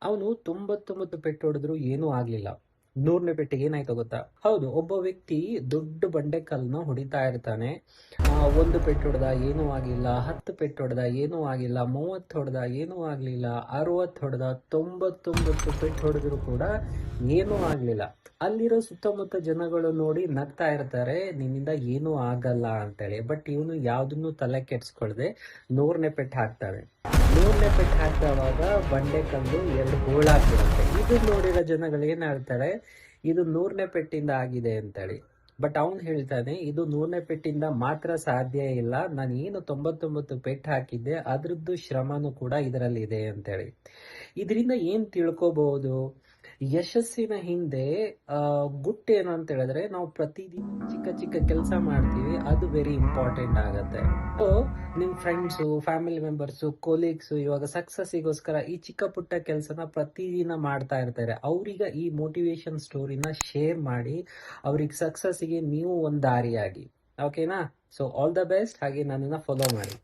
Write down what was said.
ಅವನು 99 ಪೆಟ್ಟು ಹೊಡೆದ್ರು ಏನೂ ಆಗ್ಲಿಲ್ಲ. 100ನೇ ಪೆಟ್ಟಿಗೆ ಏನಾಯ್ತು ಗೊತ್ತಾ? ಹೌದು, ಒಬ್ಬ ವ್ಯಕ್ತಿ ದೊಡ್ಡ ಬಂಡೆಕಲ್ಲನ್ನ ಹೊಡಿತಾ ಇರ್ತಾನೆ. 1 ಪೆಟ್ಟು ಹೊಡೆದ ಏನೂ ಆಗಿಲ್ಲ, 10 ಪೆಟ್ಟು ಹೊಡೆದ ಏನೂ ಆಗಿಲ್ಲ, 30 ಹೊಡೆದ ಏನೂ ಆಗ್ಲಿಲ್ಲ, 60 ಹೊಡೆದ, 99 ಪೆಟ್ಟು ಹೊಡೆದ್ರು ಕೂಡ ಏನೂ ಆಗ್ಲಿಲ್ಲ. ಅಲ್ಲಿರೋ ಸುತ್ತಮುತ್ತ ಜನಗಳು ನೋಡಿ ನಗ್ತಾ ಇರ್ತಾರೆ, ನಿನ್ನಿಂದ ಏನೂ ಆಗಲ್ಲ ಅಂತೇಳಿ. ಬಟ್ ಇವನು ಯಾವ್ದನ್ನು ತಲೆ ಕೆಡ್ಸ್ಕೊಳ್ದೆ 100ನೇ ಪೆಟ್ಟು ಹಾಕ್ತಾನೆ. 100ನೇ ಪೆಟ್ಟು ಹಾಕಿದವಾಗ ಬಂಡೆಕಲ್ಲು 2 ಹೋಳಾಗ್ಬಿಡುತ್ತೆ. ಇದು ನೋಡಿರೋ ಜನಗಳು ಏನ್ ಹೇಳ್ತಾರೆ, ಇದು 100ನೇ ಪೆಟ್ಟಿಂದ ಆಗಿದೆ ಅಂತೇಳಿ. ಬಟ್ ಅವ್ನು ಹೇಳ್ತಾನೆ, ಇದು 100ನೇ ಪೆಟ್ಟಿಂದ ಮಾತ್ರ ಸಾಧ್ಯ ಇಲ್ಲ, ನಾನು ಏನು 99 ಪೆಟ್ಟು ಹಾಕಿದ್ದೆ ಅದ್ರದ್ದು ಶ್ರಮನೂ ಕೂಡ ಇದರಲ್ಲಿ ಇದೆ ಅಂತೇಳಿ. ಇದರಿಂದ ಏನ್ ತಿಳ್ಕೋಬಹುದು? ಯಶಸ್ಸಿನ ಹಿಂದೆ ಗುಟ್ಟು ಏನು ಅಂತ ಹೇಳಿದ್ರೆ, ನಾವು ಪ್ರತಿದಿನ ಚಿಕ್ಕ ಚಿಕ್ಕ ಕೆಲಸ ಮಾಡ್ತೀವಿ, ಅದು ವೆರಿ ಇಂಪಾರ್ಟೆಂಟ್ ಆಗತ್ತೆ. ಸೊ ನಿಮ್ ಫ್ರೆಂಡ್ಸು, ಫ್ಯಾಮಿಲಿ ಮೆಂಬರ್ಸು, ಕೊಲೀಗ್ಸು ಇವಾಗ ಸಕ್ಸಸ್ಸಿಗೋಸ್ಕರ ಈ ಚಿಕ್ಕ ಪುಟ್ಟ ಕೆಲಸನ ಪ್ರತಿದಿನ ಮಾಡ್ತಾ ಇರ್ತಾರೆ. ಅವ್ರಿಗೆ ಈ ಮೋಟಿವೇಶನ್ ಸ್ಟೋರಿನ ಶೇರ್ ಮಾಡಿ, ಅವ್ರಿಗೆ ಸಕ್ಸಸ್ಸಿಗೆ ನೀವು ಒಂದು ದಾರಿಯಾಗಿ. ಓಕೆನಾ? So all the best. ಹಾಗೆ ನನ್ನನ್ನ ಫಾಲೋ ಮಾಡಿ.